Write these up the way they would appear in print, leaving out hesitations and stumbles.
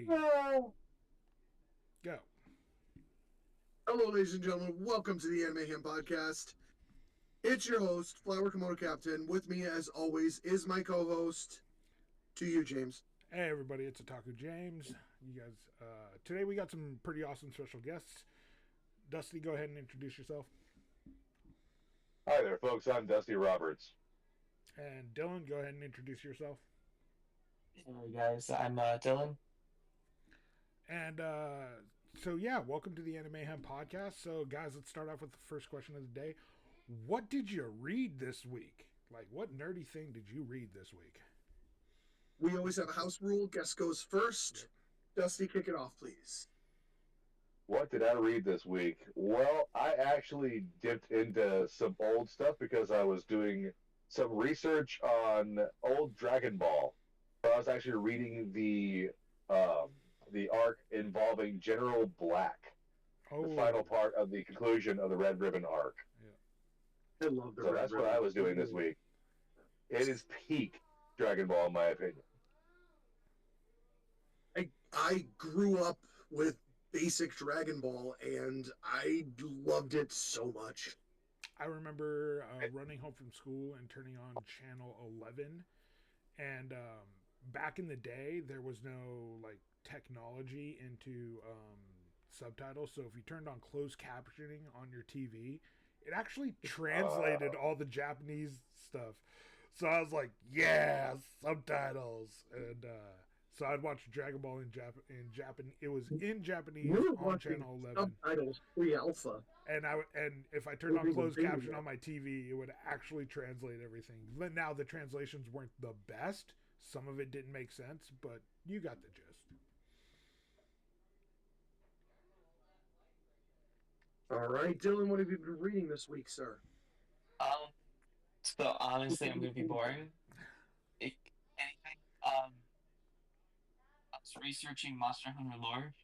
3, go. Hello, ladies and gentlemen. Welcome to the Animeyhem podcast. It's your host, Flower Komodo Captain. With me, as always, is my co-host. To you, James. Hey everybody, it's Otaku James. You guys, today we got some pretty awesome special guests. Dusty, go ahead and introduce yourself. Hi there, folks. I'm Dusty Roberts. And Dylan, go ahead and introduce yourself. Hey guys, I'm Dylan. And so yeah, welcome to the Animeyhem podcast. So guys, let's start off with the first question of the day. What did you read this week? Like, what nerdy thing did you read this week? We always have a house rule. Guest goes first. Yep. Dusty, kick it off, please. What did I read this week? Well, I actually dipped into some old stuff because I was doing some research on old Dragon Ball. I was actually reading the arc involving General Black, the final part of the conclusion of the Red Ribbon arc. Yeah, I love the So that's what I was doing this week. It is peak Dragon Ball, in my opinion. I grew up with basic Dragon Ball, and I loved it so much. I remember running home from school and turning on channel 11, and back in the day there was no like technology into subtitles, so if you turned on closed captioning on your TV, it actually translated all the Japanese stuff. So I was like, yeah, subtititles. And so I'd watch Dragon Ball in Japan. It was in Japanese on channel 11. Subtitles pre-alpha. And if I turned on closed caption on my TV, it would actually translate everything. Now the translations weren't the best. Some of it didn't make sense, but you got the gist. All right, Dylan, what have you been reading this week, sir? So honestly, I'm gonna be boring. Anything. I was researching Monster Hunter lore,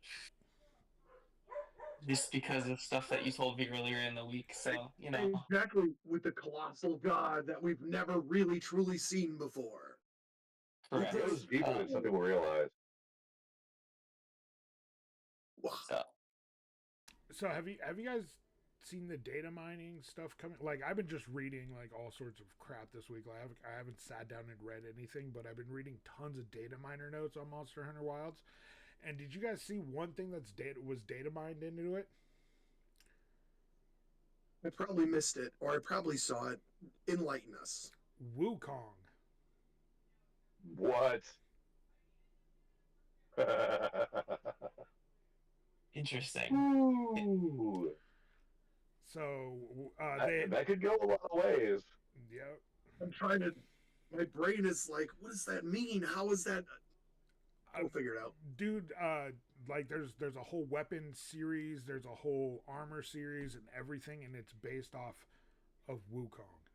just because of stuff that you told me earlier in the week. So you know, exactly, with the colossal god that we've never really truly seen before. Correct. It goes deeper than some people realize. Wow. So have you guys seen the data mining stuff coming? Like, I've been just reading like all sorts of crap this week. Like, I haven't sat down and read anything, but I've been reading tons of data miner notes on Monster Hunter Wilds. And did you guys see one thing was data mined into it? I probably missed it, or I probably saw it. Enlighten us. Wukong. What? Interesting. Ooh. So that could go a lot of ways. Yep. I'm trying to. My brain is like, what does that mean? How is that? I'll figure it out, dude. Like, there's a whole weapon series, there's a whole armor series, and everything, and it's based off of Wukong.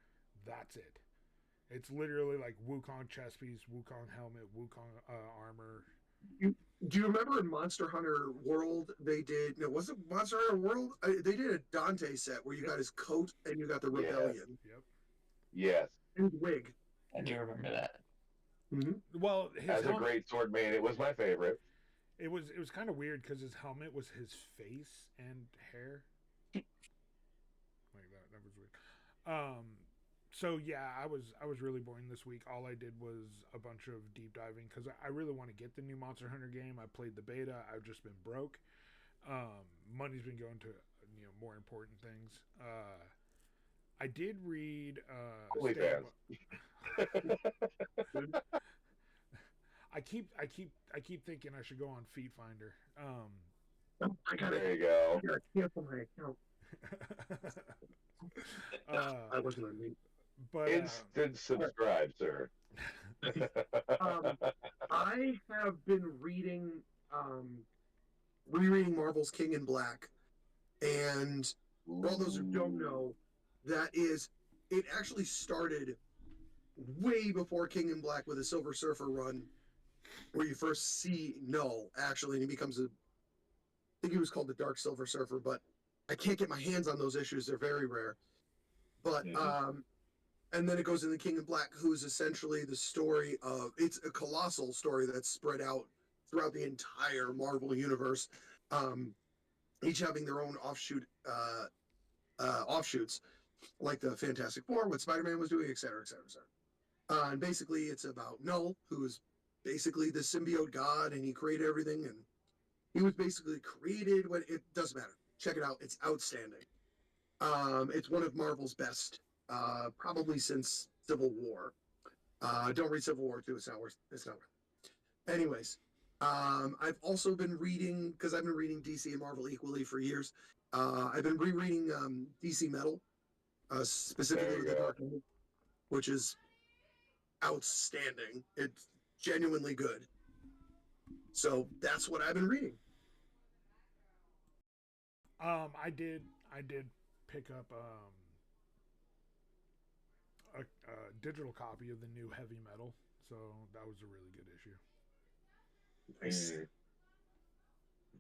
That's it. It's literally like Wukong chest piece, Wukong helmet, Wukong armor. Do you remember in Monster Hunter World they did? No, was it Monster Hunter World? They did a Dante set where you got his coat and you got the rebellion. Yep. Yes. And his wig. I do remember that. Mm-hmm. Well, as a great sword man, it was my favorite. It was kind of weird because his helmet was his face and hair. Like that was weird. So yeah, I was really boring this week. All I did was a bunch of deep diving because I really want to get the new Monster Hunter game. I played the beta. I've just been broke. Money's been going to more important things. I did read. I keep thinking I should go on Feet Finder. There you go. I gotta cancel my account. I wasn't on me. But instant subscribe, sir. I have been reading, rereading Marvel's King in Black, and for all those who don't know, it actually started way before King in Black with a Silver Surfer run, where you first see Null, actually, and he becomes I think he was called the Dark Silver Surfer, but I can't get my hands on those issues. They're very rare. But, and then it goes into King in Black, who's essentially the story of, it's a colossal story that's spread out throughout the entire Marvel universe, each having their own offshoots, like the Fantastic Four, what Spider-Man was doing, et cetera, et cetera, et cetera. And basically, it's about Null, who is basically the symbiote god, and he created everything, and he was basically created when it doesn't matter. Check it out; it's outstanding. It's one of Marvel's best, probably since Civil War. Don't read Civil War 2; it's not worth. It's not worth. Anyways, I've also been reading because I've been reading DC and Marvel equally for years. I've been rereading DC Metal, specifically with the Dark Knight, which is outstanding. It's genuinely good. So that's what I've been reading. I did pick up a digital copy of the new Heavy Metal, so that was a really good issue. Nice.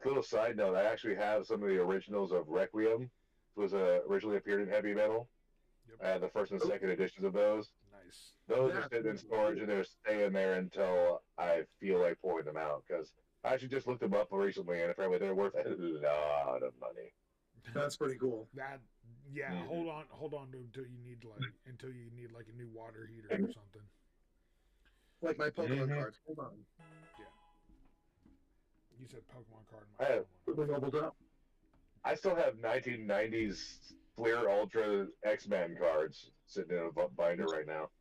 Little side note: I actually have some of the originals of Requiem. It was originally appeared in Heavy Metal. Yep. I had the first and second editions of those. Nice. Those are sitting in storage and they're staying there until I feel like pulling them out. Because I actually just looked them up recently, and apparently they're worth a lot of money. That's pretty cool. That hold on until you need like a new water heater or something. Like my Pokemon cards. Hold on. Yeah. You said Pokemon card. I still have 1990s Fleer Ultra X-Men cards sitting in a binder right now.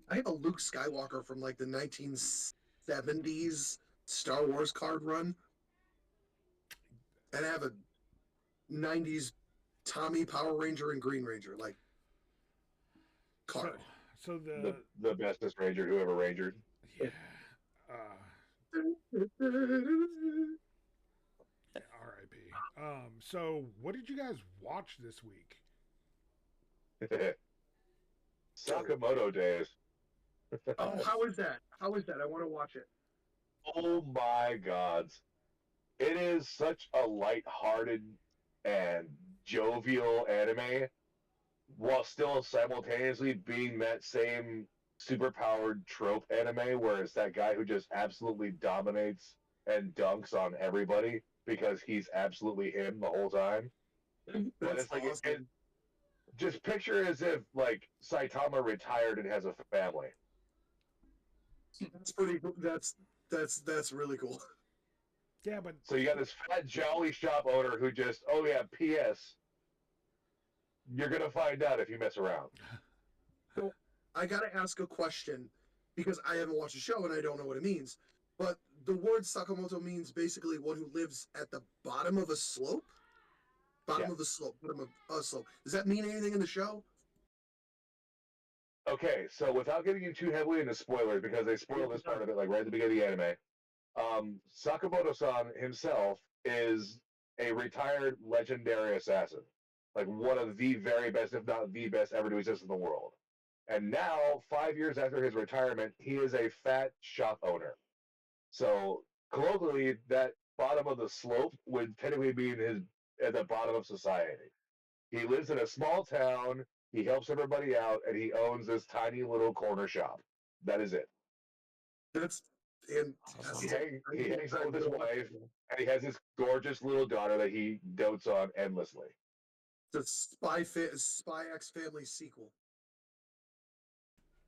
I have a Luke Skywalker from like the 1970s Star Wars card run. And I have a 90s Tommy Power Ranger and Green Ranger card. So the bestest ranger who ever rangered. Yeah. R.I.P. So what did you guys watch this week? Sakamoto Days. Oh, how is that? I want to watch it. Oh my God. It is such a light-hearted and jovial anime while still simultaneously being that same superpowered trope anime where it's that guy who just absolutely dominates and dunks on everybody because he's absolutely him the whole time. But it's like awesome. Just picture as if like Saitama retired and has a family. That's pretty cool. That's really cool. Yeah, but so you got this fat jolly shop owner who just, oh yeah, P.S. You're gonna find out if you mess around. So I gotta ask a question because I haven't watched the show and I don't know what it means. But the word Sakamoto means basically one who lives at the bottom of a slope. Bottom of a slope. Does that mean anything in the show? Okay, so without getting you too heavily into spoilers, because they spoil this part of it, like right at the beginning of the anime, Sakamoto-san himself is a retired legendary assassin, like one of the very best, if not the best, ever to exist in the world. And now, 5 years after his retirement, he is a fat shop owner. So colloquially, that bottom of the slope would technically be at the bottom of society. He lives in a small town. He helps everybody out, and he owns this tiny little corner shop. That is it. That's fantastic. He hangs out with his wife, and he has this gorgeous little daughter that he dotes on endlessly. The Spy X Family sequel.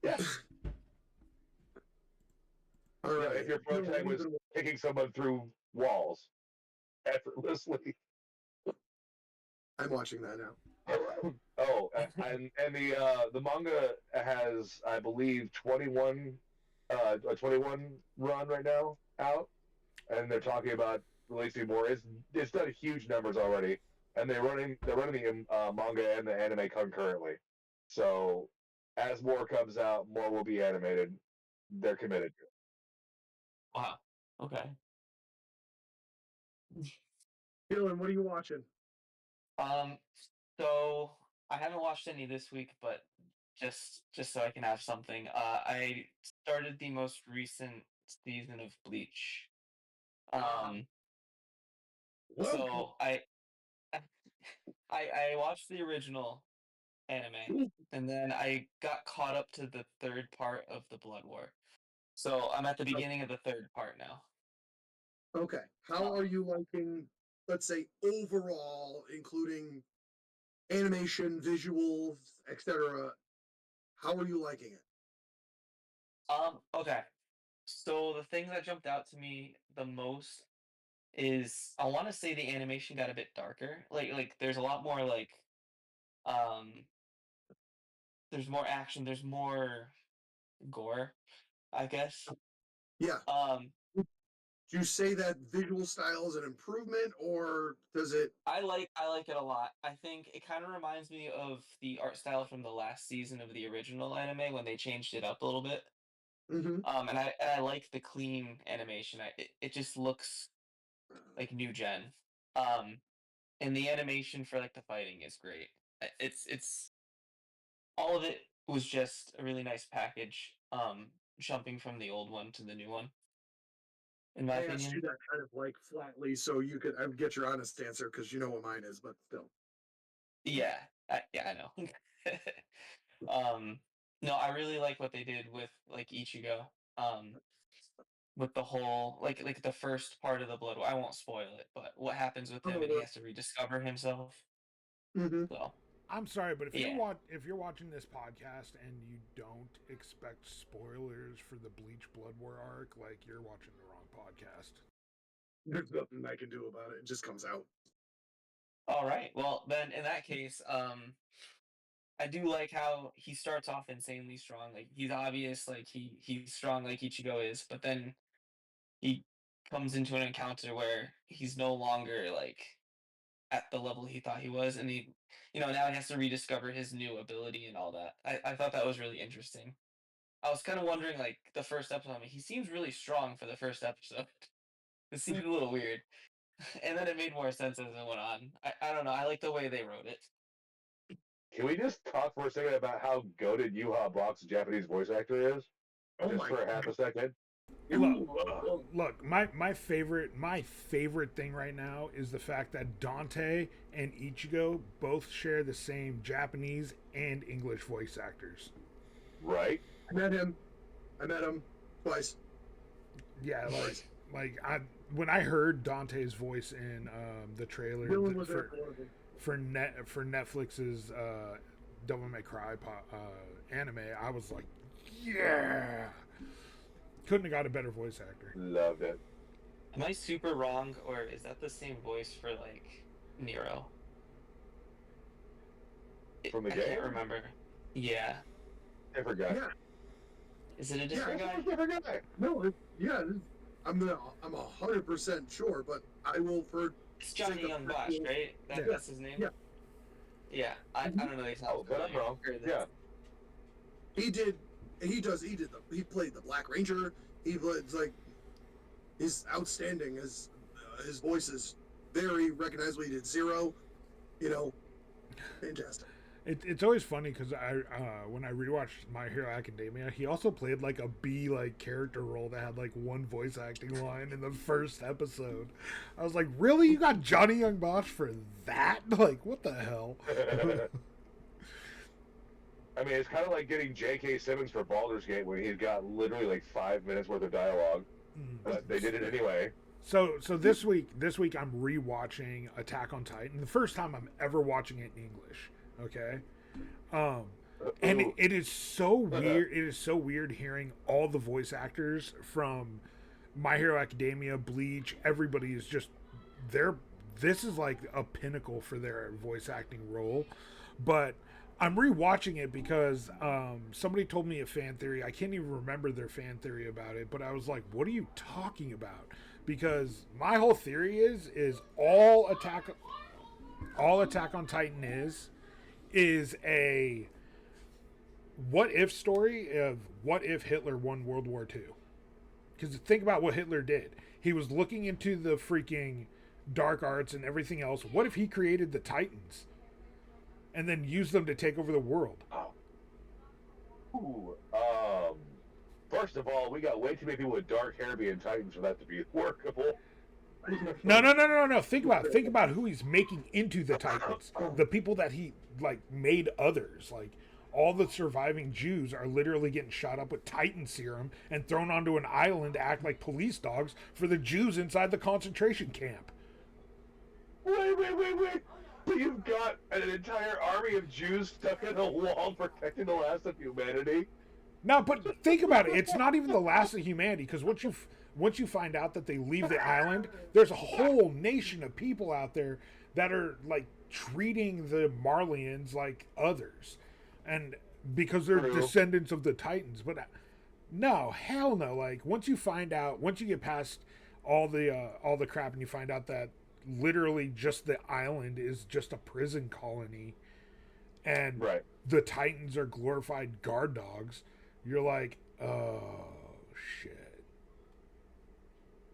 Yes. All right. If your protagonist was kicking someone through walls effortlessly. I'm watching that now. Oh, and the manga has, I believe, 21 a 21 run right now out, and they're talking about releasing more. It's done huge numbers already, and they're running the manga and the anime concurrently. So as more comes out, more will be animated. They're committed to it. Wow. Okay. Dylan, what are you watching? So I haven't watched any this week, but just so I can have something. I started the most recent season of Bleach. So I watched the original anime, and then I got caught up to the third part of the Blood War. So I'm at the beginning of the third part now. Okay. How are you liking, let's say, overall, including animation, visuals, etc.? How are you liking it? Okay. So the thing that jumped out to me the most is I want to say the animation got a bit darker. Like there's a lot more um there's more action, there's more gore, I guess. Yeah. Um Do you say that visual style is an improvement, or does it? I like it a lot. I think it kind of reminds me of the art style from the last season of the original anime when they changed it up a little bit. Mm-hmm. And I like the clean animation. It just looks like new gen. Um and the animation for like the fighting is great. It's all of it was just a really nice package. Jumping from the old one to the new one, in my I asked you opinion. that kind of like flatly so you could I would get your honest answer because you know what mine is, but still. Yeah, yeah, I know. um, no, I really like what they did with like Ichigo. Um, with the whole like the first part of the blood. I won't spoil it, but what happens with him and he has to rediscover himself. Mm-hmm. So I'm sorry, but yeah. if you're watching this podcast and you don't expect spoilers for the Bleach Blood War arc, like you're watching the wrong podcast. There's nothing I can do about it. It just comes out. All right. Well, then in that case, I do like how he starts off insanely strong. Like he's obvious, like he's strong like Ichigo is, but then he comes into an encounter where he's no longer like at the level he thought he was, and now he has to rediscover his new ability and all that. I thought that was really interesting. I was kind of wondering, like the first episode. I mean, he seems really strong for the first episode. It seemed a little weird, and then it made more sense as it went on. I don't know. I like the way they wrote it. Can we just talk for a second about how goated Yuha Block's Japanese voice actor is? Oh Just my for a half a second. Look, my favorite thing right now is the fact that Dante and Ichigo both share the same Japanese and English voice actors. Right? I met him. I met him twice. Yeah, when I heard Dante's voice in the trailer Dylan was there for Netflix's Devil May Cry anime, I was like, yeah. Couldn't have got a better voice actor. Loved it. Am I super wrong, or is that the same voice for like Nero? From the I game? can't remember. Yeah. Different guy. Yeah. Is it a different guy? Different guy. No. Yeah. I'm 100% sure, but I will for. It's Johnny Young Bosch, right? That's his name. Yeah. Yeah. I don't know. He's not But I'm wrong. Yeah. He did. He played the Black Ranger. It's like he's outstanding. His voice is very recognizable. He did Zero. Fantastic. It's always funny because when I rewatched My Hero Academia, he also played like a B character role that had like one voice acting line in the first episode. I was like, really? You got Johnny Young Bosch for that? Like, what the hell? I mean, it's kind of like getting J.K. Simmons for Baldur's Gate when he's got literally like 5 minutes worth of dialogue, but they did it anyway. So this week I'm rewatching Attack on Titan. The first time I'm ever watching it in English. Okay, and it is so weird. It is so weird hearing all the voice actors from My Hero Academia, Bleach. Everybody is just there. This is like a pinnacle for their voice acting role, but I'm rewatching it because somebody told me a fan theory. I can't even remember their fan theory about it, but I was like, "What are you talking about?" Because my whole theory is all Attack on Titan is a what if story of what if Hitler won World War II. Because think about what Hitler did. He was looking into the freaking dark arts and everything else. What if he created the Titans and then used them to take over the world? Ooh, first of all, we got way too many people with dark hair being Titans for that to be workable. No. Think about who he's making into the Titans. The people that he like made others. Like all the surviving Jews are literally getting shot up with Titan serum and thrown onto an island to act like police dogs for the Jews inside the concentration camp. Wait. So you've got an entire army of Jews stuck in a wall protecting the last of humanity? No, but think about it. It's not even the last of humanity, because once you find out that they leave the island, there's a whole nation of people out there that are like treating the Marlians like others, and because they're True. descendants of the Titans. But no, hell no. Like once you find out, once you get past all the crap, and you find out that literally just the island is just a prison colony, and Right. the Titans are glorified guard dogs, you're like, oh shit.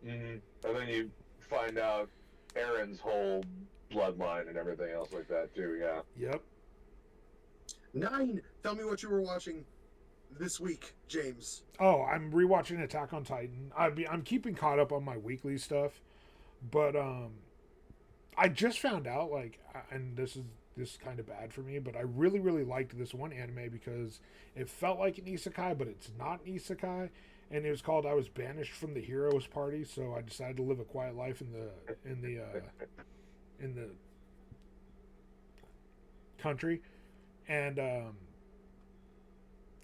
And then you find out Aaron's whole bloodline and everything else like that too. Yeah. Yep. 9. Tell me what you were watching this week, James. Oh, I'm rewatching Attack on Titan. I'm keeping caught up on my weekly stuff, but I just found out and this is kind of bad for me, but I really really liked this one anime because it felt like an isekai, but it's not an isekai, and it was called I Was Banished from the Heroes Party, so I decided to live a quiet life in the country, and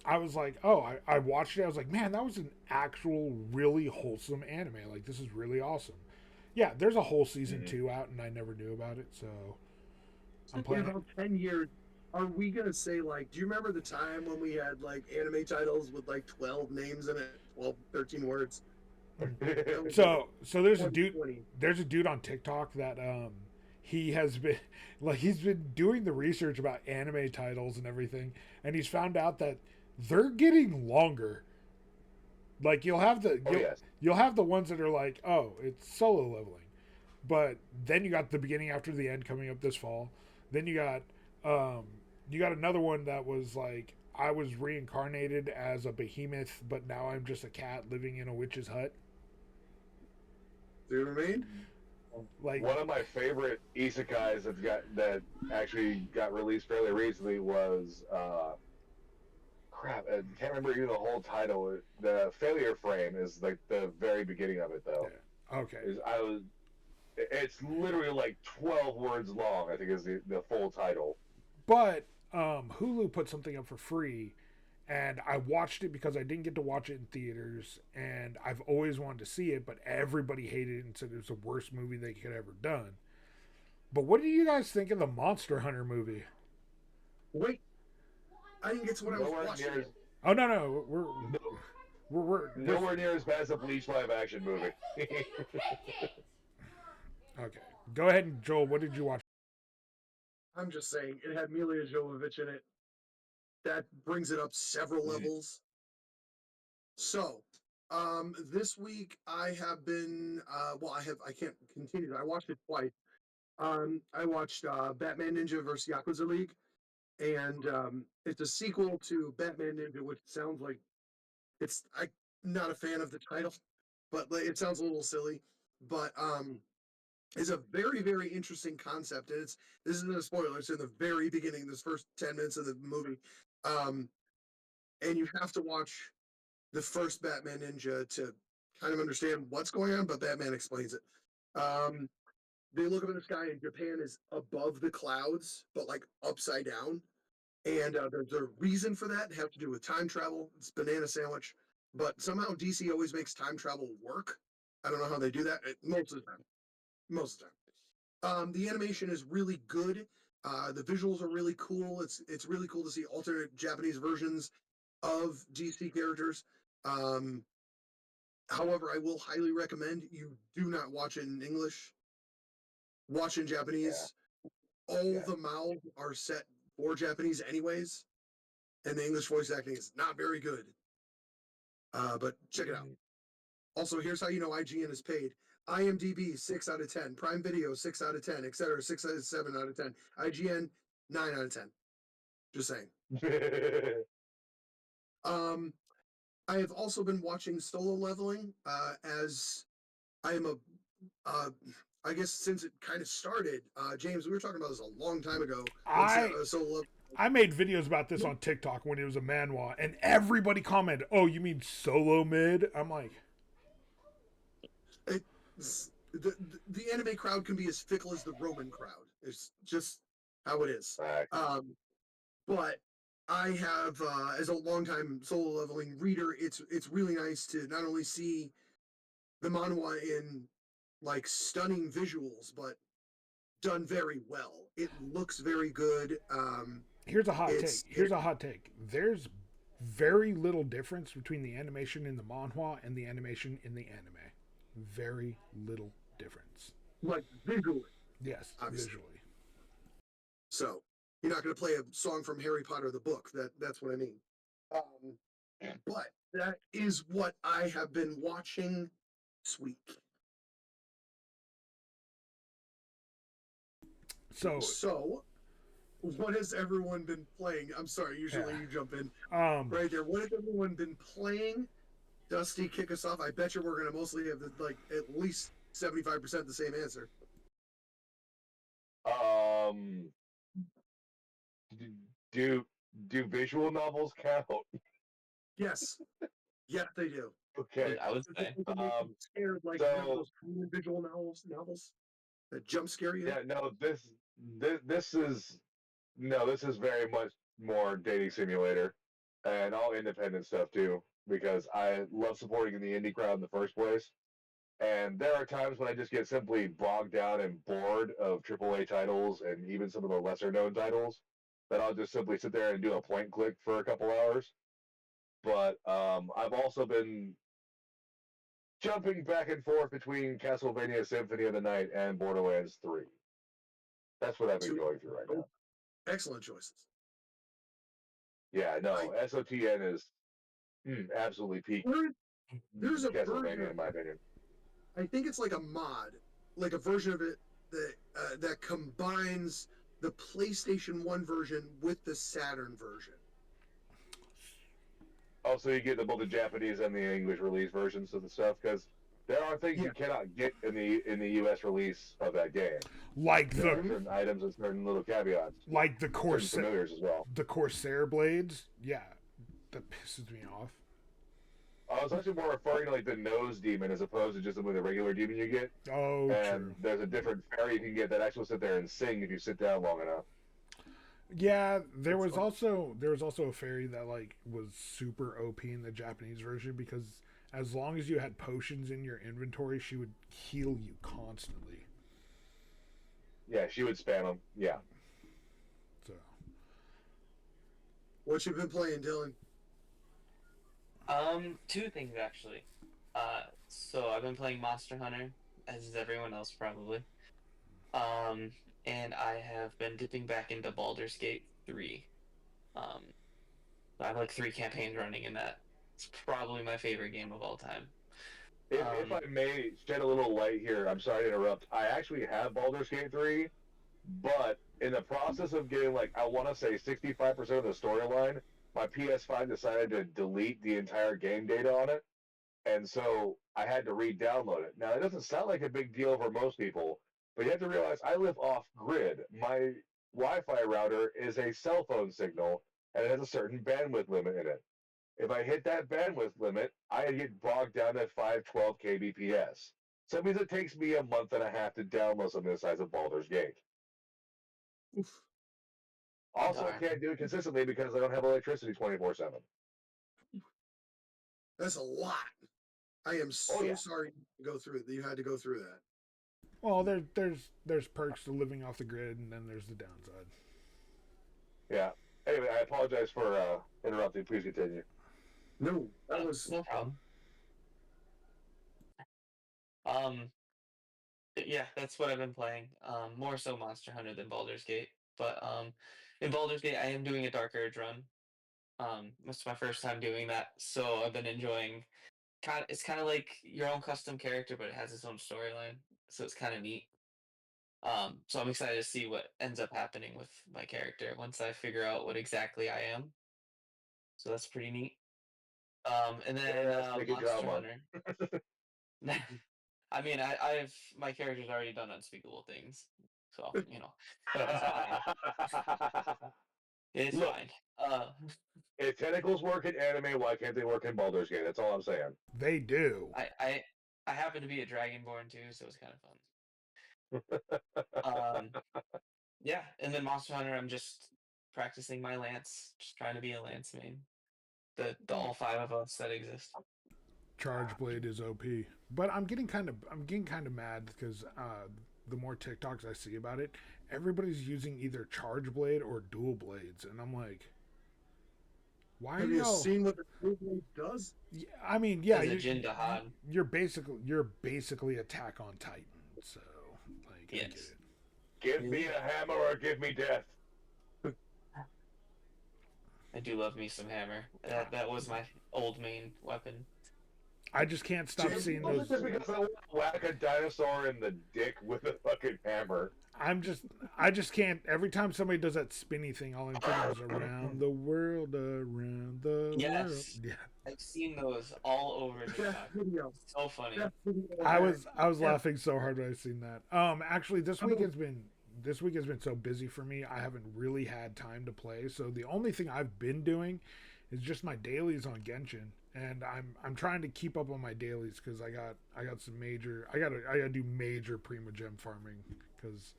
I was like, oh, I watched it. I was like, man, that was an actual really wholesome anime. Like, this is really awesome. Yeah, there's a whole season 2 out, and I never knew about it, so I'm In playing. about 10 years, are we going to say, like, do you remember the time when we had, like, anime titles with, like, 12 names in it? 12, 13 words? So there's a dude 2020. on TikTok that he has been he's been doing the research about anime titles and everything, and he's found out that they're getting longer. Like you'll have the ones that are like, oh, it's solo leveling, but then you got the beginning after the end coming up this fall. Then you got another one that was like, I was reincarnated as a behemoth, but now I'm just a cat living in a witch's hut. Do you know what I mean? Like one of my favorite isekais that actually got released fairly recently was crap. I can't remember even the whole title. The Failure Frame is like the very beginning of it though. Yeah. Okay. It's literally like 12 words long. I think is the full title. But Hulu put something up for free, and I watched it because I didn't get to watch it in theaters, and I've always wanted to see it, but everybody hated it and said it was the worst movie they could ever done. But what do you guys think of the Monster Hunter movie? Wait, I didn't get to what I was watching. Oh no, we're nowhere near as bad as a Bleach live action movie. Okay, go ahead, and Joel. What did you watch? I'm just saying, it had Mila Jovovich in it. That brings it up several levels. So, this week I have been, I can't continue. I watched it twice. I watched Batman Ninja vs. Yakuza League, and it's a sequel to Batman Ninja, which sounds like I'm not a fan of the title, but it sounds a little silly. But it's a very, very interesting concept, and this isn't a spoiler. It's in the very beginning, this first 10 minutes of the movie, and you have to watch the first Batman Ninja to kind of understand what's going on. But Batman explains it. They look up in the sky, and Japan is above the clouds, but like upside down. And there's a reason for that. It has to do with time travel. It's banana sandwich. But somehow DC always makes time travel work. I don't know how they do that. Most of the time. The animation is really good. The visuals are really cool. It's really cool to see alternate Japanese versions of DC characters. However, I will highly recommend you do not watch it in English. Watch in Japanese. Yeah. All the mouths are set for Japanese anyways, and the English voice acting is not very good. But check it out. Also, here's how you know IGN is paid. IMDb 6 out of 10, Prime Video 6 out of 10, etc. 6 out of 7 out of 10. IGN 9 out of 10. Just saying. I have also been watching Solo Leveling as I am I guess since it kind of started, James, we were talking about this a long time ago. I I made videos about this on TikTok when it was a manhwa, and everybody commented, "Oh, you mean solo mid?" I'm like, the anime crowd can be as fickle as the Roman crowd. It's just how it is. Fact. But I have, as a longtime solo leveling reader, it's really nice to not only see the manhwa in like stunning visuals, but done very well. It looks very good. here's a hot It's take. Here's a hot take. There's very little difference between the animation in the manhwa and the animation in the anime. Very little difference. like visually, Yes, obviously. visually. So you're not going to play a song from Harry Potter the book. That's what I mean. But that is what I have been watching this week. So what has everyone been playing? I'm sorry, usually you jump in right there. What has everyone been playing? Dusty, kick us off. I bet you we're going to mostly have at least 75% the same answer. Do visual novels count? Yes. Yes, they do. Okay. I would say. Scared like so, those visual novels that jump scare you. Yeah, no, this is very much more dating simulator and all independent stuff too, because I love supporting the indie crowd in the first place. And there are times when I just get simply bogged down and bored of AAA titles and even some of the lesser known titles that I'll just simply sit there and do a point click for a couple hours. But I've also been jumping back and forth between Castlevania Symphony of the Night and Borderlands 3. That's what I've been going through right now. Excellent choices. Yeah, no, SOTN is absolutely peak. There's a Castlevania, version, in my opinion. I think it's like a mod, like a version of it that combines the PlayStation 1 version with the Saturn version. Oh, so you get both the Japanese and the English release versions of the stuff, because there are things you cannot get in the U.S. release of that game. Like there are certain items and certain little caveats. Like the Corsair familiars as well. The Corsair blades, yeah, that pisses me off. I was actually more referring to like the nose demon as opposed to just the regular demon you get. Oh, and true. There's a different fairy you can get that actually sit there and sing if you sit down long enough. Yeah, there was also a fairy that like was super OP in the Japanese version, because as long as you had potions in your inventory, she would heal you constantly. Yeah, she would spam them. Yeah. So, what you been playing, Dylan? Two things actually. So I've been playing Monster Hunter, as is everyone else probably. And I have been dipping back into Baldur's Gate 3. I have like 3 campaigns running in that. It's probably my favorite game of all time. If I may shed a little light here, I'm sorry to interrupt. I actually have Baldur's Gate 3, but in the process of getting, like, I want to say 65% of the storyline, my PS5 decided to delete the entire game data on it, and so I had to re-download it. Now, it doesn't sound like a big deal for most people, but you have to realize I live off-grid. My Wi-Fi router is a cell phone signal, and it has a certain bandwidth limit in it. If I hit that bandwidth limit, I get bogged down at 512 kbps. So that means it takes me a month and a half to download something the size of Baldur's Gate. Oof. Also, I can't do it consistently because I don't have electricity 24/7. That's a lot. I am so sorry to go through that you had to go through that. Well, there's perks to living off the grid, and then there's the downside. Yeah. Anyway, I apologize for interrupting. Please continue. No, that was no problem. Yeah, that's what I've been playing. More so Monster Hunter than Baldur's Gate. But in Baldur's Gate, I am doing a Dark Urge run. It's my first time doing that, so I've been enjoying. It's kind of like your own custom character, but it has its own storyline, so it's kind of neat. So I'm excited to see what ends up happening with my character once I figure out what exactly I am. So that's pretty neat. And then Monster Hunter. I mean, I've my character's already done unspeakable things, so you know, that's fine. It's Look, fine. if tentacles work in anime, why can't they work in Baldur's Gate? That's all I'm saying. They do. I happen to be a dragonborn too, so it's kind of fun. Yeah, and then Monster Hunter, I'm just practicing my lance, just trying to be a lance main. The all 5 of us that exist. Charge Blade is OP, but I'm getting kind of mad because the more TikToks I see about it, everybody's using either Charge Blade or Dual Blades, and I'm like, why are Have you y'all? seen what the Beyblade does? I mean, yeah, As a Jin Dahad. you're basically Attack on Titan, so like Yes. I get it. Give me a hammer or give me death. I do love me some hammer. That was my old main weapon. I just can't stop seeing those. Just because I want to whack a dinosaur in the dick with a fucking hammer. I just can't. Every time somebody does that spinny thing, all I'm thinking is around the world, around the world. Yeah. I've seen those all over TikTok. Video. So funny. I was laughing so hard when I seen that. Actually, this week has been so busy for me. I haven't really had time to play. So the only thing I've been doing is just my dailies on Genshin, and I'm trying to keep up on my dailies because I got some major. I gotta do major Prima Gem farming because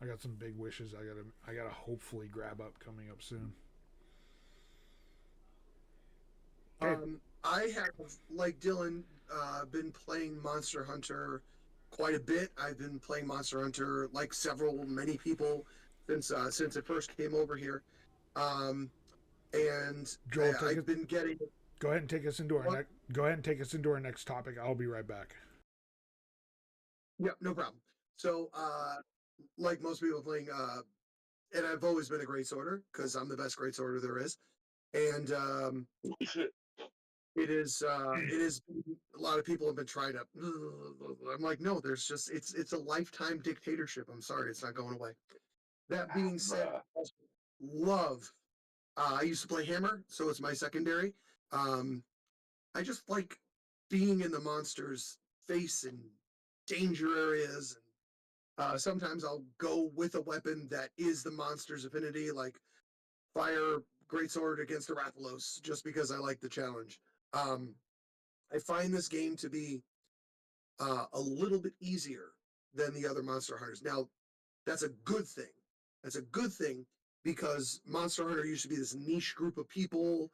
I got some big wishes. I gotta hopefully grab up coming up soon. I have, like Dylan, been playing Monster Hunter quite a bit. I've been playing Monster Hunter like many people since it first came over here. And Joel, I've been getting. Go ahead and take us into our next topic. I'll be right back. Yeah, no problem. So, like most people playing, and I've always been a great sworder because I'm the best great sworder there is, and it is a lot of people have been trying to. I'm like, no, there's just it's a lifetime dictatorship. I'm sorry, it's not going away. That being said, I also love. I used to play Hammer, so it's my secondary. I just like being in the monster's face and danger areas. And sometimes I'll go with a weapon that is the monster's affinity, like fire greatsword against a Rathalos, just because I like the challenge. I find this game to be a little bit easier than the other Monster Hunters. Now, that's a good thing. That's a good thing because Monster Hunter used to be this niche group of people,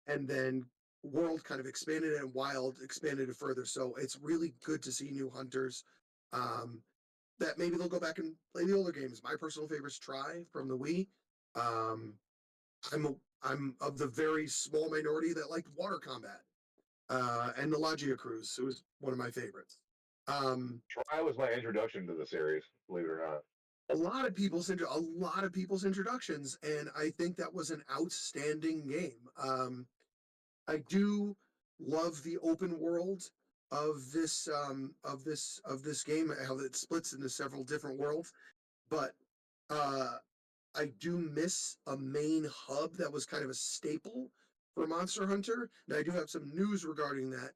and then World kind of expanded it and Wild expanded it further. So it's really good to see new hunters. That maybe they'll go back and play the older games. My personal favorite's Try from the Wii. Um, I'm of the very small minority that liked water combat. And the Logia Cruise. It was one of my favorites. Try was my introduction to the series, believe it or not. A lot of people's introductions, and I think that was an outstanding game. I do love the open world of this game, how it splits into several different worlds, but I do miss a main hub that was kind of a staple for Monster Hunter. And I do have some news regarding that.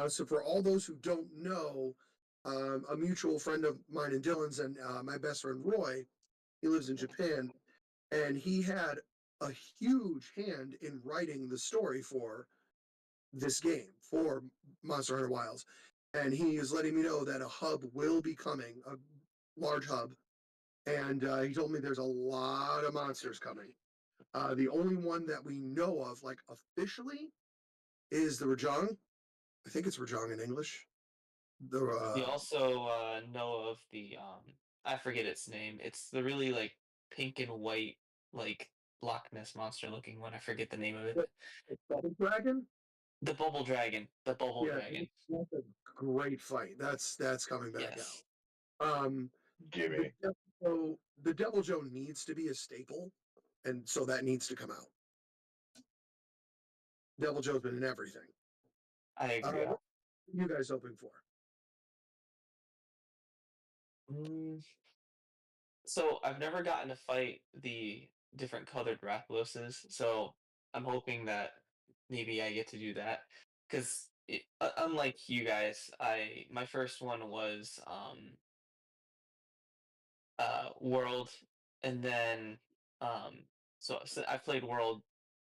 So for all those who don't know, a mutual friend of mine and Dylan's and my best friend Roy, he lives in Japan, and he had a huge hand in writing the story for this game, for Monster Hunter Wilds. And he is letting me know that a hub will be coming, a large hub. And he told me there's a lot of monsters coming. The only one that we know of, like officially, is the Rajang. I think it's Rajang in English. We also know of the I forget its name. It's the really like pink and white like Loch Ness monster looking one. I forget the name of it. Bubble Dragon. The Bubble Dragon. The Bubble Dragon. That's a great fight. That's coming back Yes. out. Gimme. The Devil Joe needs to be a staple, and so that needs to come out. Devil Joe's been in everything. I agree. What are you guys hoping for? So I've never gotten to fight the different colored Rathaloses, so I'm hoping that maybe I get to do that. Because unlike you guys, my first one was World, and then So I played World,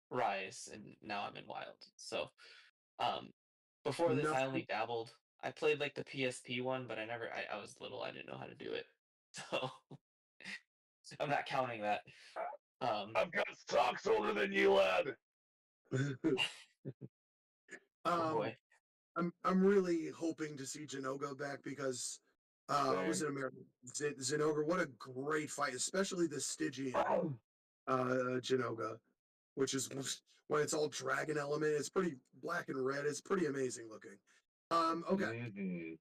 Rise, and now I'm in Wild. So before this, I Nothing. only dabbled. I played like the PSP one, but I was little. I didn't know how to do it. So I'm not counting that. I've got socks older than you, lad. Oh boy. I'm really hoping to see Jinogo back because was Same. it American Zinogre? What a great fight, especially the Stygian Jinoga, which is when it's all dragon element. It's pretty black and red. It's pretty amazing looking. Okay, Mm-hmm.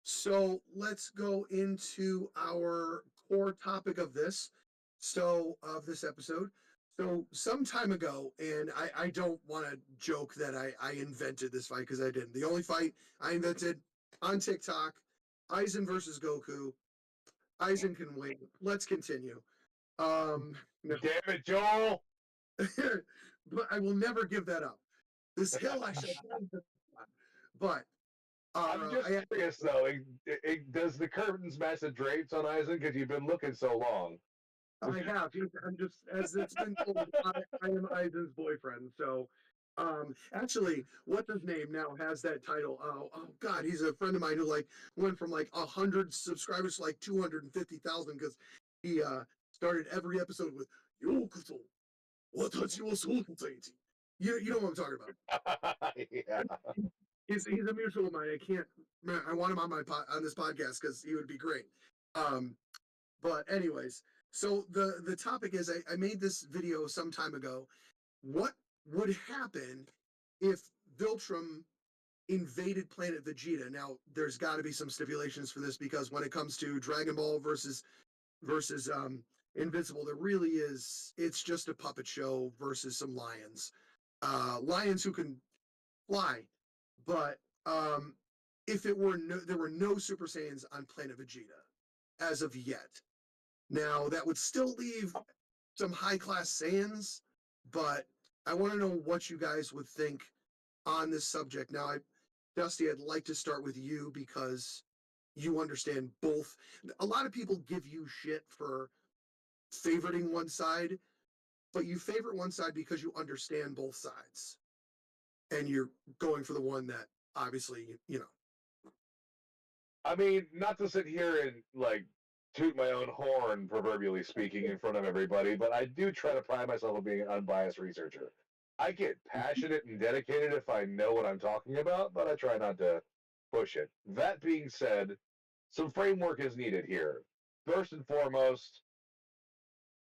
so let's go into our core topic of this. So of this episode. So some time ago, and I don't want to joke that I invented this fight because I didn't. The only fight I invented on TikTok, Aizen versus Goku. Aizen can win. Let's continue. No. Damn it, Joel! But I will never give that up. This hill I shall die. But I'm just I curious, though. Does the curtains match the drapes on Eisen? Because you've been looking so long. I have. I'm just, as it's been told, I am Aizen's boyfriend. So, actually, what's his name now has that title. Oh God, he's a friend of mine who like went from like 100 subscribers to like 250,000 because he started every episode with Yokuto, watashi wa sokuteiti. You know what I'm talking about. Yeah. He's a mutual of mine. I want him on on this podcast because he would be great. But anyways, so the topic is I made this video some time ago. What would happen if Viltrum invaded planet Vegeta? Now, there's got to be some stipulations for this because when it comes to Dragon Ball versus Invincible, there really is. It's just a puppet show versus some lions, lions who can fly. But if it were there were no Super Saiyans on planet Vegeta as of yet. Now, that would still leave some high class Saiyans, but I want to know what you guys would think on this subject. Now, Dusty, I'd like to start with you because you understand both. A lot of people give you shit for favoriting one side, but you favorite one side because you understand both sides. And you're going for the one that obviously, you know. I mean, not to sit here and like toot my own horn, proverbially speaking, in front of everybody, but I do try to pride myself on being an unbiased researcher. I get passionate and dedicated if I know what I'm talking about, but I try not to push it. That being said, some framework is needed here. First and foremost,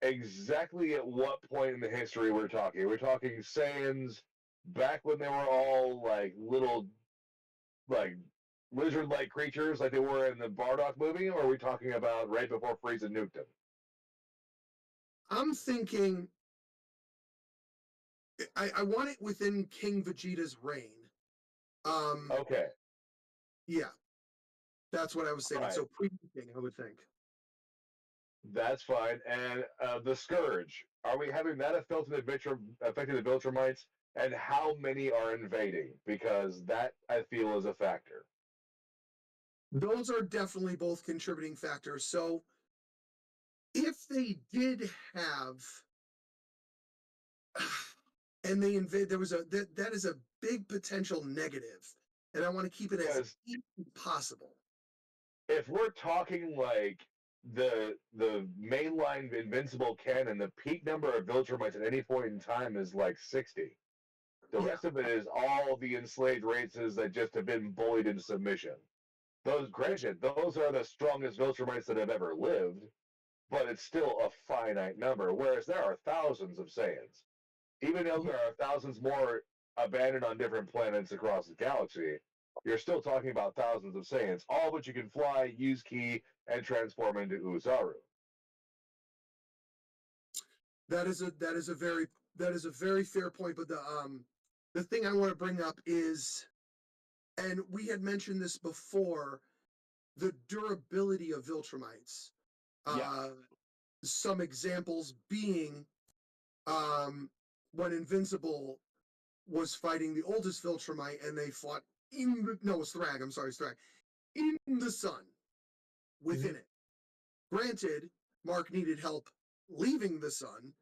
exactly at what point in the history we're talking. We're talking Saiyans back when they were all like little, like lizard-like creatures, like they were in the Bardock movie, or are we talking about right before Frieza nuked him? I'm thinking I want it within King Vegeta's reign. Okay, Yeah, that's what I was thinking. right. So pre-King, I would think. That's fine. And the Scourge, are we having that affecting the Viltrumites? And how many are invading? Because that, I feel, is a factor. Those are definitely both contributing factors. So if they did have, and they invade, there was that is a big potential negative, and I want to keep it as easy as possible. If we're talking like the mainline Invincible canon, the peak number of Viltrumites at any point in time is like 60. The rest of it is all the enslaved races that just have been bullied into submission. Those, granted, those are the strongest Viltrumites that have ever lived, but it's still a finite number. Whereas there are thousands of Saiyans. Even though there are thousands more abandoned on different planets across the galaxy, you're still talking about thousands of Saiyans, all of which you can fly, use ki, and transform into Uzaru. That is a very fair point. But the thing I want to bring up is, and we had mentioned this before, the durability of Viltrumites. Yeah. Some examples being when Invincible was fighting the oldest Viltrumite and they fought it was Thrag, I'm sorry, Thrag, in the sun within it. Granted, Mark needed help leaving the sun,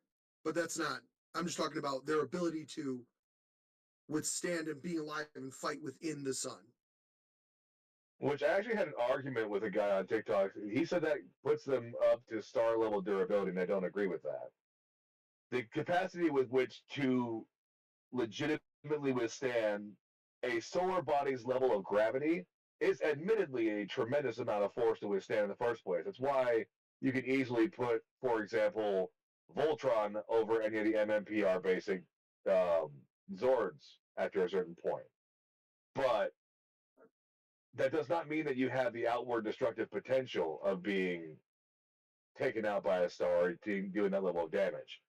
but that's not. I'm just talking about their ability to withstand and being alive and fight within the sun. Which I actually had an argument with a guy on TikTok. He said that puts them up to star level durability, and I don't agree with that. The capacity with which to legitimately withstand a solar body's level of gravity is admittedly a tremendous amount of force to withstand in the first place. It's why you could easily put, for example, Voltron over any of the MMPR basic Zords after a certain point. But that does not mean that you have the outward destructive potential of being taken out by a star doing that level of damage.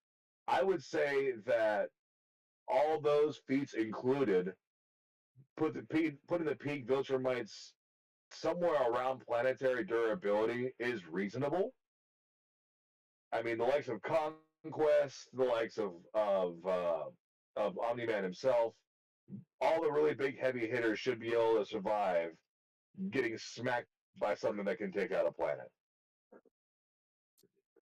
I would say that all those feats included, putting the peak Viltrumites somewhere around planetary durability is reasonable. I mean, the likes of Conquest, the likes of Omni-Man himself, all the really big heavy hitters should be able to survive getting smacked by something that can take out a planet.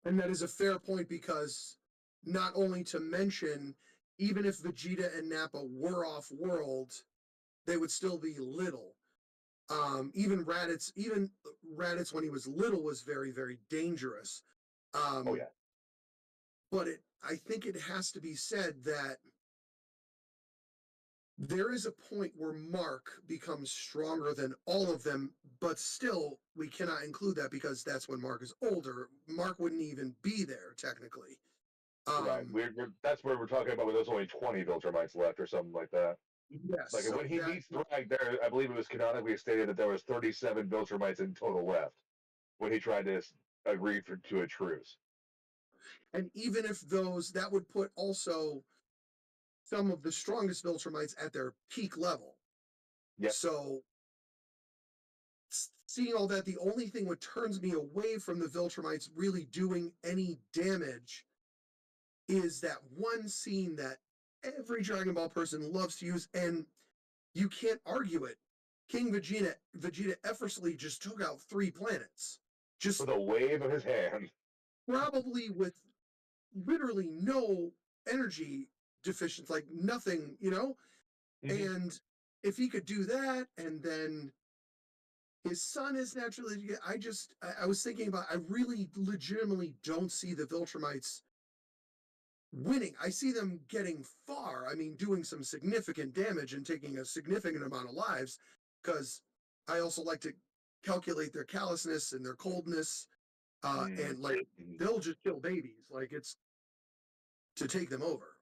And that is a fair point, because not only to mention, even if Vegeta and Nappa were off world, they would still be little. Even Raditz when he was little was very, very dangerous. Oh yeah. But I think it has to be said that there is a point where Mark becomes stronger than all of them, but still we cannot include that because that's when Mark is older. Mark wouldn't even be there technically. Right. That's where we're talking about when there's only 20 Viltrumites left or something like that. Yes. Like so when he meets Thrag there, I believe it was canonically stated that there was 37 Viltrumites in total left when he tried to agree to a truce. And even if that would put also some of the strongest Viltrumites at their peak level. Yep. So seeing all that, the only thing what turns me away from the Viltrumites really doing any damage is that one scene that every Dragon Ball person loves to use, and you can't argue it. King Vegeta effortlessly just took out 3 planets. Just with a wave of his hand. Probably with literally no energy deficiency, like nothing, Mm-hmm. And if he could do that, and then his son is naturally, I was thinking about, I really legitimately don't see the Viltrumites winning. I see them getting far. I mean, doing some significant damage and taking a significant amount of lives, because I also like to calculate their callousness and their coldness, and like they'll just kill babies. Like it's to take them over.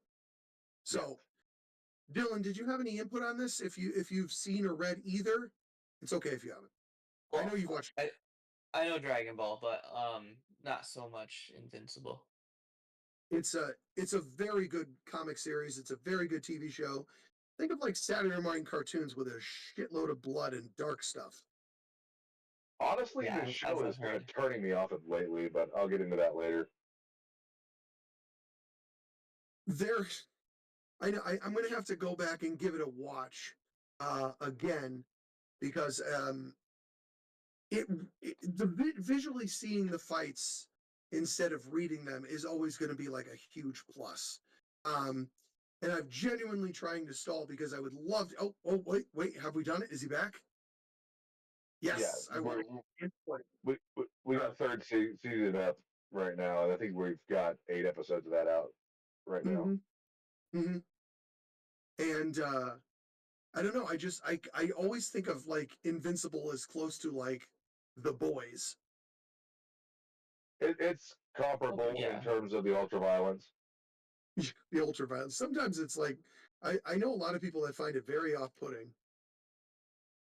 So, yeah. Dylan, did you have any input on this? If you've seen or read either, it's okay if you haven't. Well, I know you've watched. I know Dragon Ball, but not so much Invincible. It's a very good comic series. It's a very good TV show. Think of like Saturday morning cartoons with a shitload of blood and dark stuff. Honestly, yeah, this show is kind of turning me off of lately, but I'll get into that later. I know I'm going to have to go back and give it a watch again, because visually seeing the fights instead of reading them is always going to be like a huge plus. And I'm genuinely trying to stall because I would love to. Oh, wait, have we done it? Is he back? Yes, yeah, we got third season up right now, and I think we've got 8 episodes of that out right now. Mm-hmm. And I don't know. I always think of like Invincible as close to like The Boys. It's comparable in terms of the ultraviolence. The ultraviolence. Sometimes it's like I know a lot of people that find it very off-putting.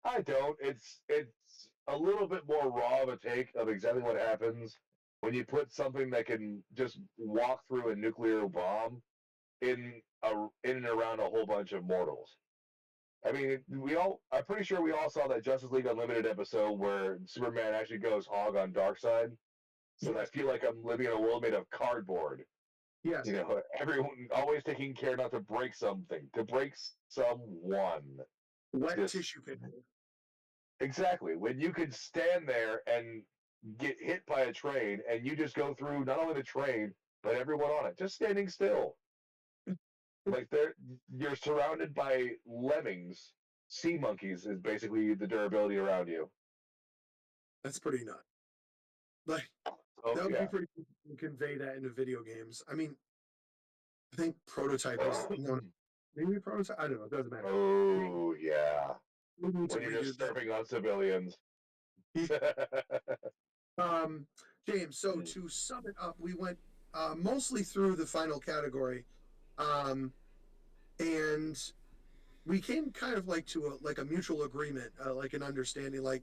I don't. It's a little bit more raw of a take of exactly what happens when you put something that can just walk through a nuclear bomb in and around a whole bunch of mortals. I mean, I'm pretty sure we all saw that Justice League Unlimited episode where Superman actually goes hog on Darkseid. So I feel like I'm living in a world made of cardboard. Yes. Everyone always taking care not to break something, to break someone. Wet tissue paper. Exactly. When you could stand there and get hit by a train, and you just go through not only the train, but everyone on it just standing still. Like you're surrounded by lemmings. Sea monkeys is basically the durability around you. That's pretty nuts. Like that would be pretty cool to convey that into video games. I mean, I think Prototype was maybe Prototype. I don't know. It doesn't matter. Oh yeah. We need When to you're redo just surfing on civilians. James, so to sum it up, we went mostly through the final category, and we came kind of like to a mutual agreement, like an understanding, like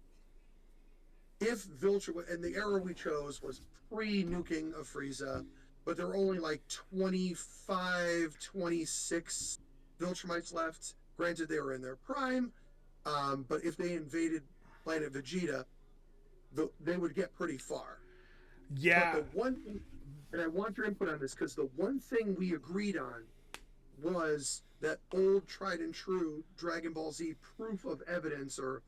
if Viltrum, and the era we chose was pre-nuking of Frieza, but there were only like 25, 26 Viltrumites left. Granted, they were in their prime, but if they invaded Planet Vegeta, they would get pretty far. Yeah. But the one thing, and I want your input on this, because the one thing we agreed on was that old tried and true Dragon Ball Z proof of evidence or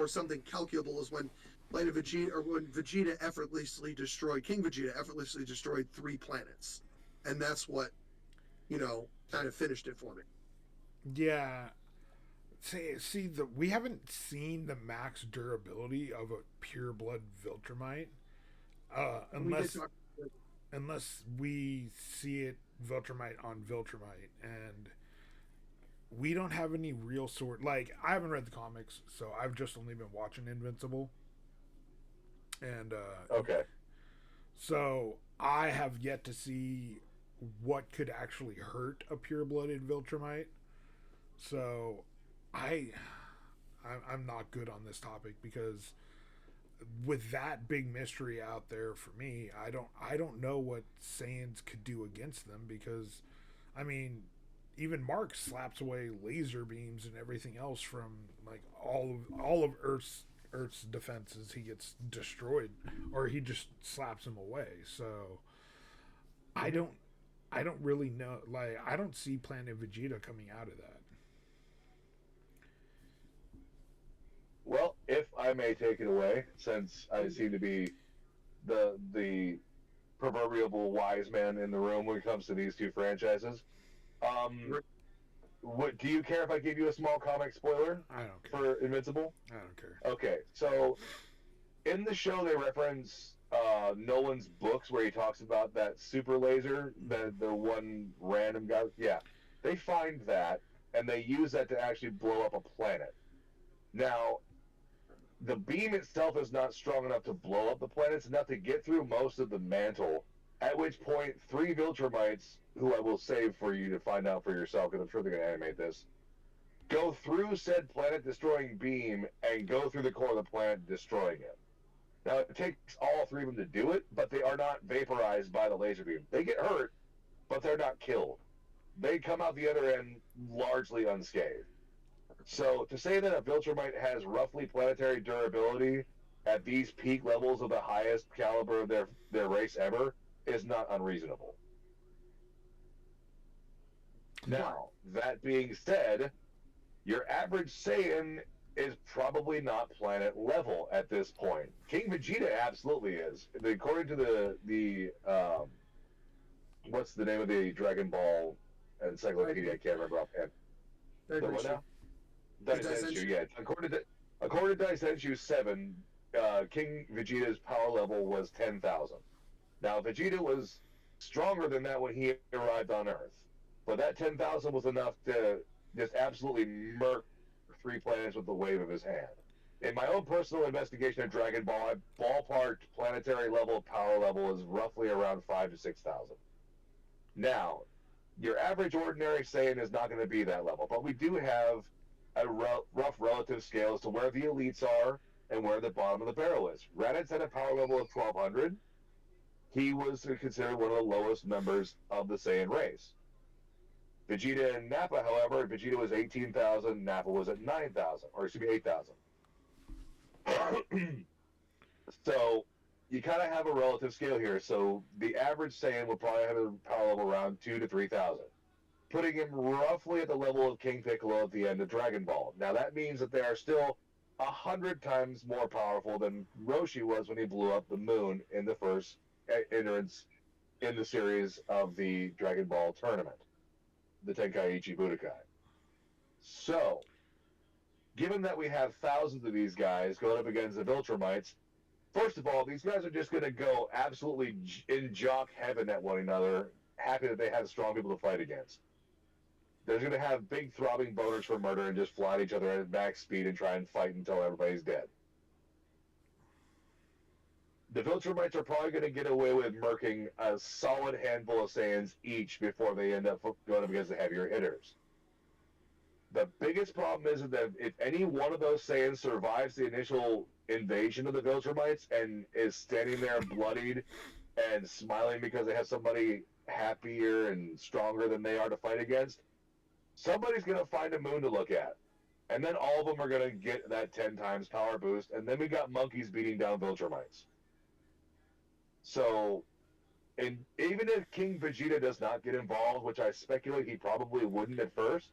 something calculable is when Planet Vegeta, or when Vegeta effortlessly destroyed, King Vegeta effortlessly destroyed 3 planets. And that's what, kind of finished it for me. Yeah. See, we haven't seen the max durability of a pure blood Viltrumite, unless we see it Viltrumite on Viltrumite, and we don't have any real sort. Like, I haven't read the comics, so I've just only been watching Invincible, and okay. So I have yet to see what could actually hurt a pure-blooded Viltrumite. So I'm not good on this topic because with that big mystery out there for me, I don't know what Saiyans could do against them because, I mean, even Mark slaps away laser beams and everything else from like all of Earth's defenses. He gets destroyed, or he just slaps them away. So I don't really know. Like, I don't see Planet Vegeta coming out of that. Well, if I may take it away, since I seem to be the proverbial wise man in the room when it comes to these two franchises, do you care if I give you a small comic spoiler? I don't care. For Invincible? I don't care. Okay, so in the show they reference Nolan's books where he talks about that super laser, the one random guy. Yeah, they find that and they use that to actually blow up a planet. Now, the beam itself is not strong enough to blow up the planet. It's enough to get through most of the mantle, at which point 3 Viltrumites, who I will save for you to find out for yourself, because I'm sure they're going to animate this, go through said planet-destroying beam and go through the core of the planet, destroying it. Now, it takes all 3 of them to do it, but they are not vaporized by the laser beam. They get hurt, but they're not killed. They come out the other end largely unscathed. So to say that a Viltrumite has roughly planetary durability at these peak levels of the highest caliber of their race ever is not unreasonable. Now, that being said, your average Saiyan is probably not planet level at this point. King Vegeta absolutely is. According to the what's the name of the Dragon Ball encyclopedia? I can't remember offhand. The what now? Daisenshu, yeah. According to Daisenshu 7, King Vegeta's power level was 10,000. Now, Vegeta was stronger than that when he arrived on Earth, but that 10,000 was enough to just absolutely murk 3 planets with the wave of his hand. In my own personal investigation of Dragon Ball, I ballparked planetary level power level is roughly around 5,000 to 6,000. Now, your average ordinary Saiyan is not going to be that level, but we do have a rough relative scale as to where the elites are and where the bottom of the barrel is. Raditz had a power level of 1,200. He was considered one of the lowest members of the Saiyan race. Vegeta and Nappa, however, Vegeta was 18,000, Nappa was at 9,000, or excuse me, 8,000. So you kind of have a relative scale here. So the average Saiyan will probably have a power level around 2,000 to 3,000. Putting him roughly at the level of King Piccolo at the end of Dragon Ball. Now that means that they are still 100 times more powerful than Roshi was when he blew up the moon in the first entrance in the series of the Dragon Ball tournament, the Tenkaichi Budokai. So, given that we have thousands of these guys going up against the Viltrumites, first of all, these guys are just going to go absolutely in jock heaven at one another, happy that they have strong people to fight against. They're going to have big throbbing boners for murder and just fly at each other at max speed and try and fight until everybody's dead. The Viltrumites are probably going to get away with murking a solid handful of Saiyans each before they end up going up against the heavier hitters. The biggest problem is that if any one of those Saiyans survives the initial invasion of the Viltrumites and is standing there bloodied and smiling because they have somebody happier and stronger than they are to fight against, somebody's going to find a moon to look at. And then all of them are going to get that 10 times power boost, and then we got monkeys beating down Viltrumites. So, even if King Vegeta does not get involved, which I speculate he probably wouldn't at first,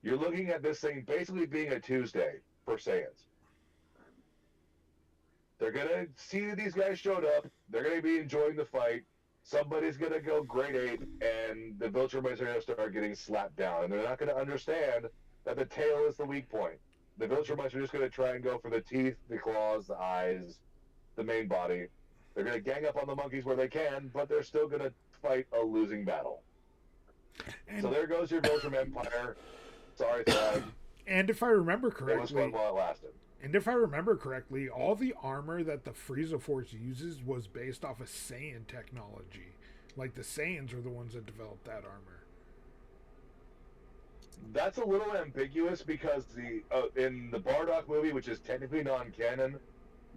you're looking at this thing basically being a Tuesday for Saiyans. They're going to see these guys showed up. They're going to be enjoying the fight. Somebody's going to go grade ape, and the Viltrumites are going to start getting slapped down. And they're not going to understand that the tail is the weak point. The Viltrumites are just going to try and go for the teeth, the claws, the eyes, the main body. They're going to gang up on the monkeys where they can, but they're still going to fight a losing battle. And so there goes your Viltrum Empire. Sorry, Thad. And if I remember correctly, it was fun while it lasted. And if I remember correctly, all the armor that the Frieza Force uses was based off of Saiyan technology. Like, the Saiyans are the ones that developed that armor. That's a little ambiguous because in the Bardock movie, which is technically non-canon,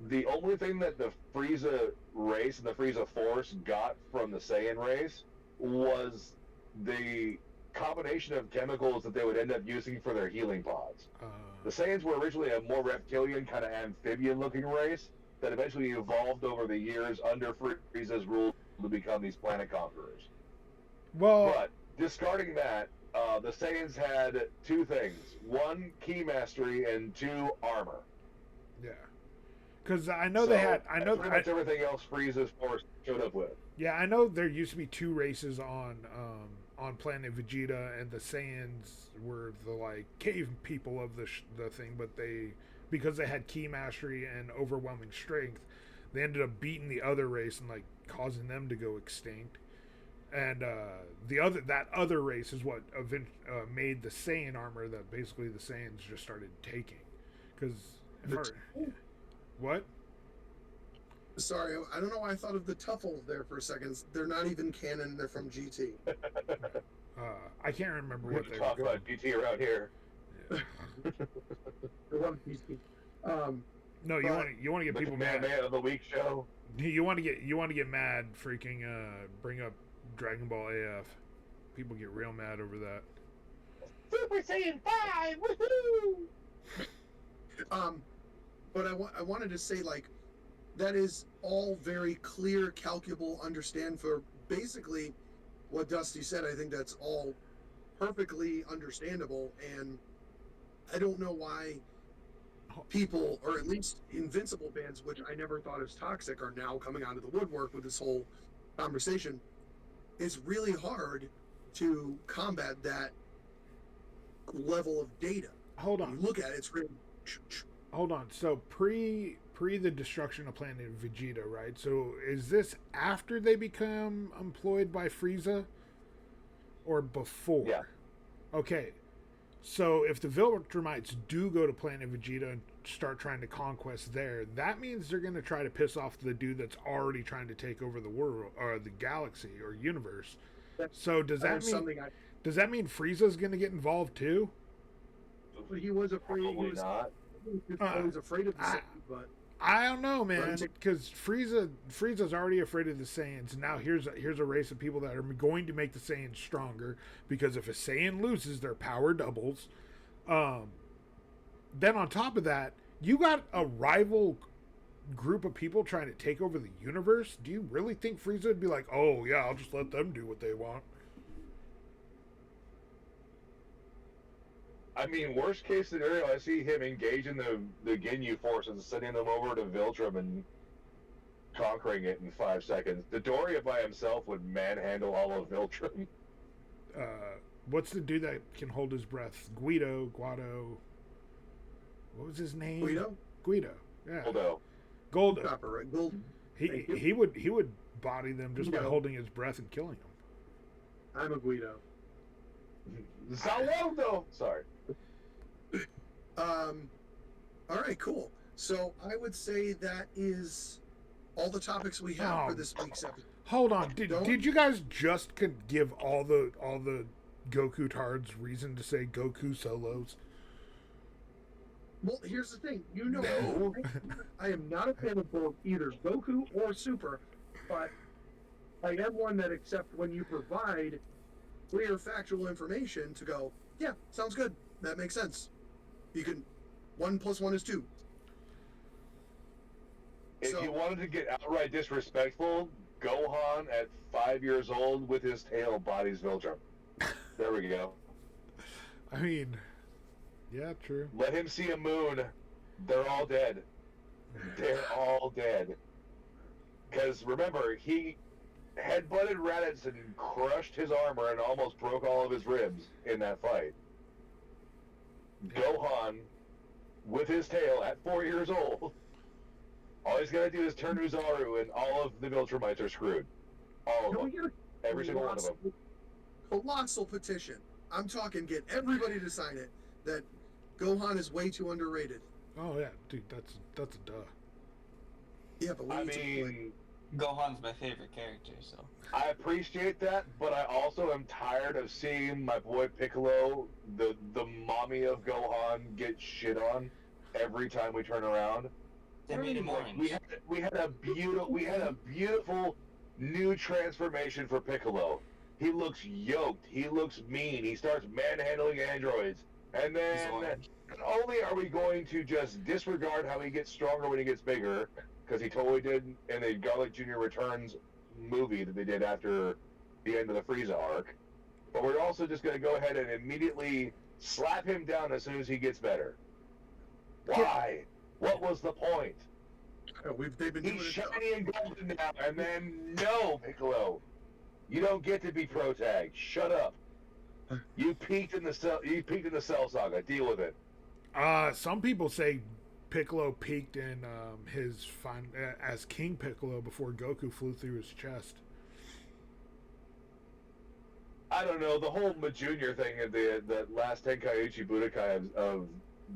the only thing that the Frieza race and the Frieza Force got from the Saiyan race was the combination of chemicals that they would end up using for their healing pods. The Saiyans were originally a more reptilian, kind of amphibian-looking race that eventually evolved over the years under Frieza's rule to become these planet conquerors. Well, but discarding that, the Saiyans had two things: one, ki mastery, and two, armor. Yeah. Because I know they had. I know pretty much everything else Frieza's Force showed up with. Yeah, I know there used to be two races on Planet Vegeta, and the Saiyans were the like cave people of the thing, but because they had ki mastery and overwhelming strength, they ended up beating the other race and like causing them to go extinct. And that other race is what made the Saiyan armor that basically the Saiyans just started taking. Because what? Sorry, I don't know why I thought of the Tuffles there for a second. They're not even canon. They're from GT. I can't remember what they talk about GT around here. Yeah. They're from GT. No, you want to get people mad. Man of the Week show. You want to get mad. Freaking bring up Dragon Ball AF. People get real mad over that. Super Saiyan 5, woohoo! But I wanted to say, like, that is all very clear, calculable, understand for basically what Dusty said. I think that's all perfectly understandable, and I don't know why people, or at least Invincible fans, which I never thought as toxic, are now coming out of the woodwork with this whole conversation. It's really hard to combat that level of data. Hold on. When you look at it, it's really... Hold on. So pre the destruction of Planet Vegeta, right? So is this after they become employed by Frieza, or before? Yeah. Okay. So if the Viltrumites do go to Planet Vegeta and start trying to conquest there, that means they're going to try to piss off the dude that's already trying to take over the world or the galaxy or universe. So does that mean Frieza's going to get involved too? He was afraid. Probably not. He was afraid of the Saiyans, but I don't know, man. Because Frieza's already afraid of the Saiyans. Now here's a race of people that are going to make the Saiyans stronger, because if a Saiyan loses, their power doubles. Then on top of that, you got a rival group of people trying to take over the universe. Do you really think Frieza would be like, oh yeah, I'll just let them do what they want? I mean, worst case scenario, I see him engaging the Ginyu forces and sending them over to Viltrum and conquering it in 5 seconds. Dodoria by himself would manhandle all of Viltrum. What's the dude that can hold his breath? Guido. What was his name? Guido. Yeah. Goldo. Copper, right? Golden. He would body them just by holding his breath and killing them. I'm a Guido. Zawaldo! Sorry. All right, cool. So I would say that is all the topics we have for this week's episode. Hold on. Did you guys just give all the Goku tards reason to say Goku solos? Well, here's the thing. I am not a fan of both either Goku or Super, but I am one that accepts when you provide clear factual information to go, yeah, sounds good. That makes sense. You can 1 + 1 is 2. If you wanted to get outright disrespectful, Gohan at 5 years old with his tail bodies Viltrum. There we go. I mean, yeah, true. Let him see a moon. They're all dead. They're all dead. Because remember, he headbutted Raditz and crushed his armor and almost broke all of his ribs in that fight. Gohan, with his tail at 4 years old, all he's got to do is turn Uzaru and all of the Viltrumites are screwed. All of them. Every single one of them. Colossal petition. I'm talking get everybody to sign it that Gohan is way too underrated. Oh yeah, dude, that's a duh. Yeah, but Gohan's my favorite character, so I appreciate that, but I also am tired of seeing my boy Piccolo, the mommy of Gohan, get shit on every time we turn around. They made him orange. We had a beautiful new transformation for Piccolo. He looks yoked. He looks mean. He starts manhandling androids. And then, not only are we going to just disregard how he gets stronger when he gets bigger, because he totally did in the Garlic Jr. Returns movie that they did after the end of the Frieza arc, but we're also just going to go ahead and immediately slap him down as soon as he gets better. Why? What was the point? They've been doing He's shiny and golden now, and then no, Piccolo. You don't get to be protag. Shut up. You peaked in the Cell Saga. Deal with it. Some people say Piccolo peaked in his as King Piccolo before Goku flew through his chest. I don't know. The whole Majunior thing at the last Tenkaichi Budokai of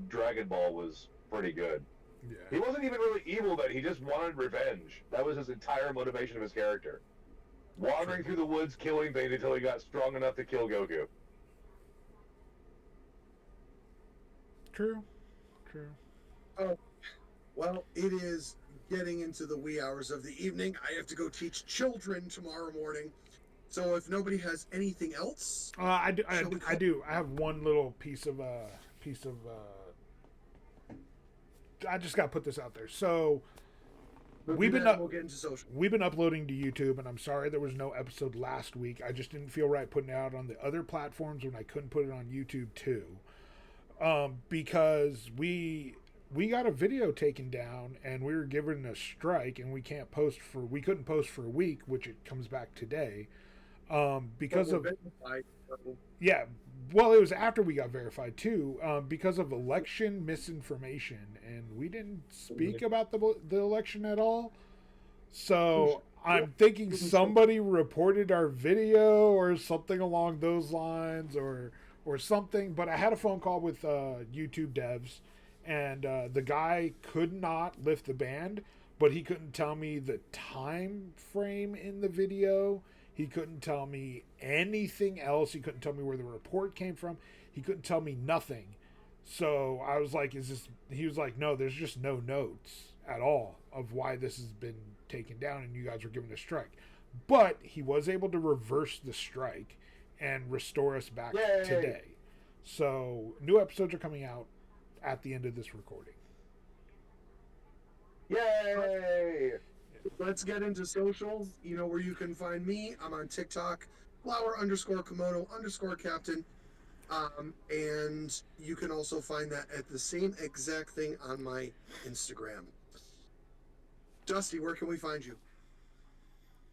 Dragon Ball was pretty good. Yeah. He wasn't even really evil then. He just wanted revenge. That was his entire motivation of his character. Wandering through the woods, killing things until he got strong enough to kill Goku. True. Oh, well, it is getting into the wee hours of the evening. I have to go teach children tomorrow morning. So if nobody has anything else, I do. I have one little piece of I just got to put this out there. So we'll get into social. We've been uploading to YouTube, and I'm sorry there was no episode last week. I just didn't feel right putting it out on the other platforms when I couldn't put it on YouTube too. Because we got a video taken down and we were given a strike and we couldn't post for a week, which it comes back today. Because of yeah, well, it was after we got verified too, because of election misinformation, and we didn't speak about the election at all. So I'm thinking somebody reported our video or something along those lines, or something. But I had a phone call with YouTube devs, and the guy could not lift the ban, but he couldn't tell me the time frame in the video. He couldn't tell me anything else. He couldn't tell me where the report came from. He couldn't tell me nothing. So I was like, he was like, no, there's just no notes at all of why this has been taken down and you guys were given a strike. But he was able to reverse the strike and restore us back today. So new episodes are coming out at the end of this recording. Yay! Let's get into socials. You know where you can find me. I'm on TikTok, flower_Komodo_captain. And you can also find that at the same exact thing on my Instagram. Dusty, where can we find you?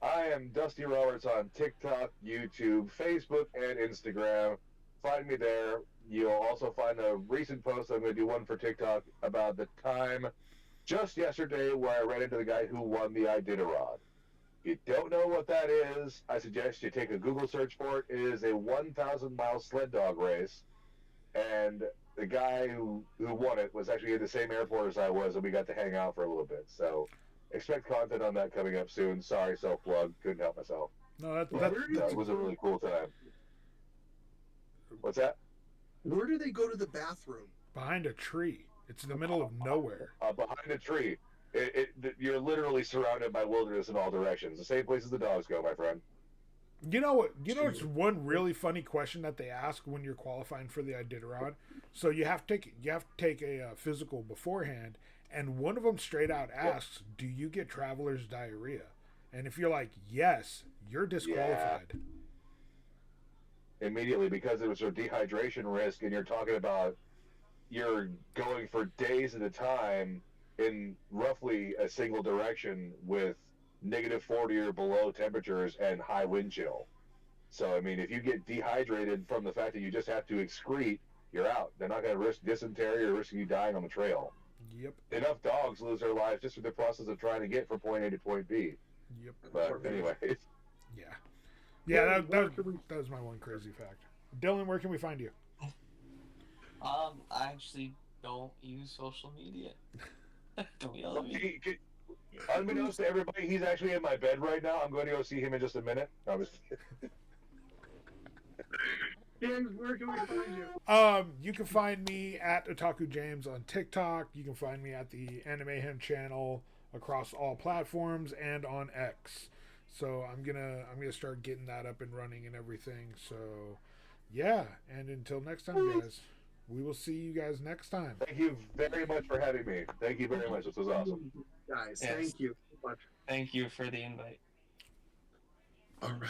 I am Dusty Roberts on TikTok, YouTube, Facebook, and Instagram. Find me there. You'll also find a recent post. I'm going to do one for TikTok about the time just yesterday where I ran into the guy who won the Iditarod. If you don't know what that is, I suggest you take a Google search for it. It is a 1,000-mile sled dog race, and the guy who won it was actually at the same airport as I was, and we got to hang out for a little bit. So expect content on that coming up soon. Sorry, self-plug. Couldn't help myself. No, It was a really cool time. What's that? Where do they go to the bathroom? behind a tree. It's in the middle of nowhere. Behind a tree. You're literally surrounded by wilderness in all directions. The same places the dogs go, my friend. You know what? You know, it's one really funny question that they ask when you're qualifying for the Iditarod. So you have to take a physical beforehand, and one of them straight out asks, "Do you get traveler's diarrhea?" And if you're like, "Yes," you're disqualified. Yeah. Immediately, because it was a dehydration risk, and you're talking about you're going for days at a time in roughly a single direction with -40 or below temperatures and high wind chill. So, I mean, if you get dehydrated from the fact that you just have to excrete, you're out. They're not going to risk dysentery or risking you dying on the trail. Yep. Enough dogs lose their lives just through the process of trying to get from point A to point B. Yep. But anyway. Yeah. Yeah, that was my one crazy fact. Dylan, where can we find you? I actually don't use social media. Don't yell at me. Unbeknownst to everybody, he's actually in my bed right now. I'm going to go see him in just a minute. No, I'm just James, where can we find you? You can find me at Otaku James on TikTok. You can find me at the Animeyhem channel across all platforms and on X. So I'm gonna start getting that up and running and everything. So yeah, and until next time, guys, we will see you guys next time. Thank you very much for having me. Thank you very much. This was awesome. Guys, Yes. thank you so much. Thank you for the invite. All right.